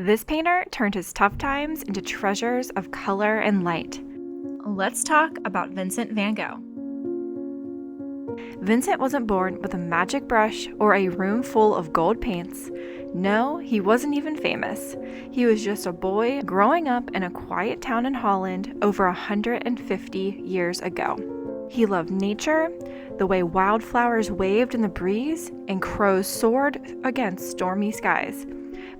This painter turned his tough times into treasures of color and light. Let's talk about Vincent van Gogh. Vincent wasn't born with a magic brush or a room full of gold paints. No, he wasn't even famous. He was just a boy growing up in a quiet town in Holland over 150 years ago. He loved nature, the way wildflowers waved in the breeze and crows soared against stormy skies.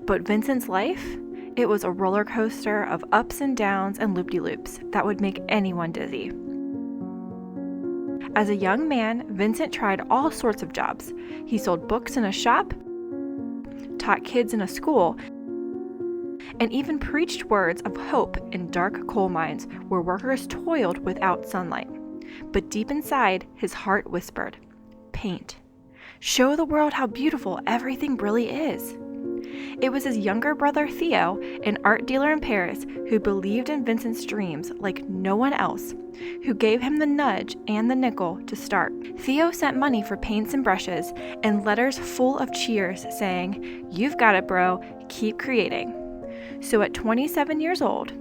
But Vincent's life, it was a roller coaster of ups and downs and loop-de-loops that would make anyone dizzy. As a young man, Vincent tried all sorts of jobs. He sold books in a shop, taught kids in a school, and even preached words of hope in dark coal mines where workers toiled without sunlight. But deep inside, his heart whispered, "Paint. Show the world how beautiful everything really is." It was his younger brother Theo, an art dealer in Paris, who believed in Vincent's dreams like no one else, who gave him the nudge and the nickel to start. Theo sent money for paints and brushes and letters full of cheers saying, "You've got it, bro, keep creating." So at 27 years old,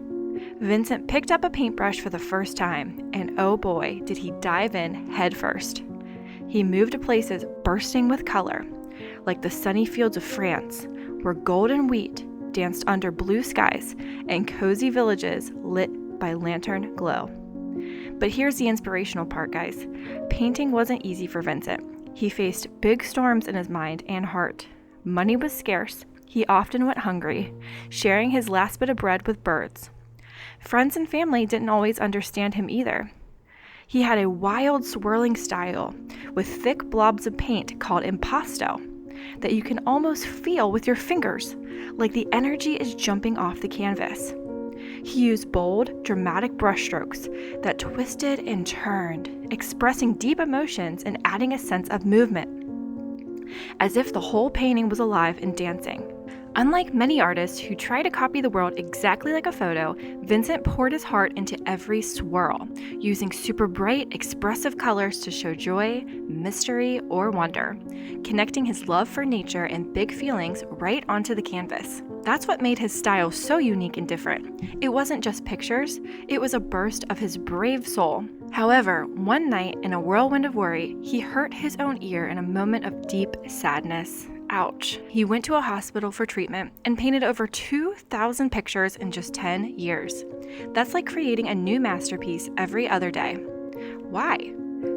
Vincent picked up a paintbrush for the first time, and oh boy, did he dive in head first. He moved to places bursting with color, like the sunny fields of France, where golden wheat danced under blue skies and cozy villages lit by lantern glow. But here's the inspirational part, guys. Painting wasn't easy for Vincent. He faced big storms in his mind and heart. Money was scarce. He often went hungry, sharing his last bit of bread with birds. Friends and family didn't always understand him either. He had a wild, swirling style with thick blobs of paint called impasto that you can almost feel with your fingers, like the energy is jumping off the canvas. He used bold, dramatic brushstrokes that twisted and turned, expressing deep emotions and adding a sense of movement, as if the whole painting was alive and dancing. Unlike many artists who try to copy the world exactly like a photo, Vincent poured his heart into every swirl, using super bright, expressive colors to show joy, mystery, or wonder, connecting his love for nature and big feelings right onto the canvas. That's what made his style so unique and different. It wasn't just pictures, it was a burst of his brave soul. However, one night in a whirlwind of worry, he hurt his own ear in a moment of deep sadness. Ouch. He went to a hospital for treatment and painted over 2,000 pictures in just 10 years. That's like creating a new masterpiece every other day. Why?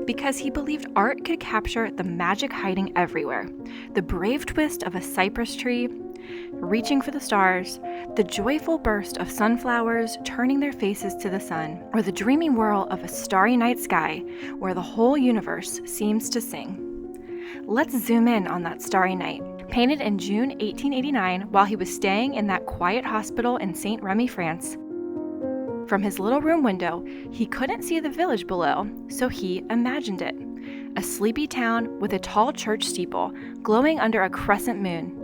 Because he believed art could capture the magic hiding everywhere. The brave twist of a cypress tree, reaching for the stars, the joyful burst of sunflowers turning their faces to the sun, or the dreamy whirl of a starry night sky where the whole universe seems to sing. Let's zoom in on that starry night. Painted in June 1889 while he was staying in that quiet hospital in Saint Remy, France. From his little room window, he couldn't see the village below, so he imagined it. A sleepy town with a tall church steeple glowing under a crescent moon.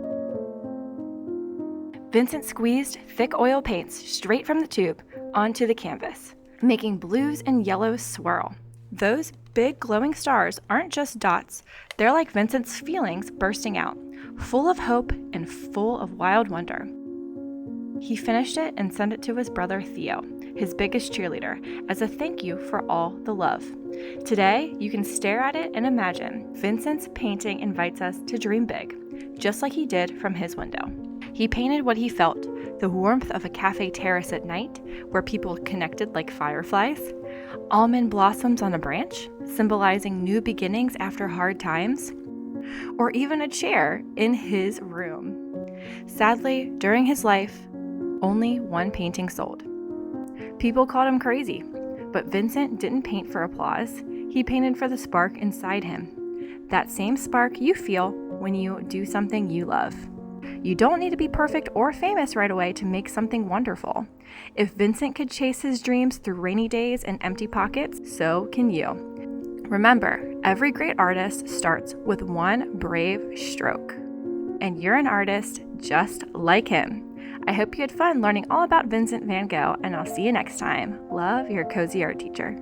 Vincent squeezed thick oil paints straight from the tube onto the canvas, making blues and yellows swirl. Those big glowing stars aren't just dots, they're like Vincent's feelings bursting out, full of hope and full of wild wonder. He finished it and sent it to his brother Theo, his biggest cheerleader, as a thank you for all the love. Today, you can stare at it and imagine Vincent's painting invites us to dream big, just like he did from his window. He painted what he felt, the warmth of a cafe terrace at night, where people connected like fireflies, almond blossoms on a branch, symbolizing new beginnings after hard times, or even a chair in his room. Sadly, during his life, only one painting sold. People called him crazy, but Vincent didn't paint for applause. He painted for the spark inside him. That same spark you feel when you do something you love. You don't need to be perfect or famous right away to make something wonderful. If Vincent could chase his dreams through rainy days and empty pockets, so can you. Remember, every great artist starts with one brave stroke. And you're an artist just like him. I hope you had fun learning all about Vincent van Gogh, and I'll see you next time. Love, your cozy art teacher.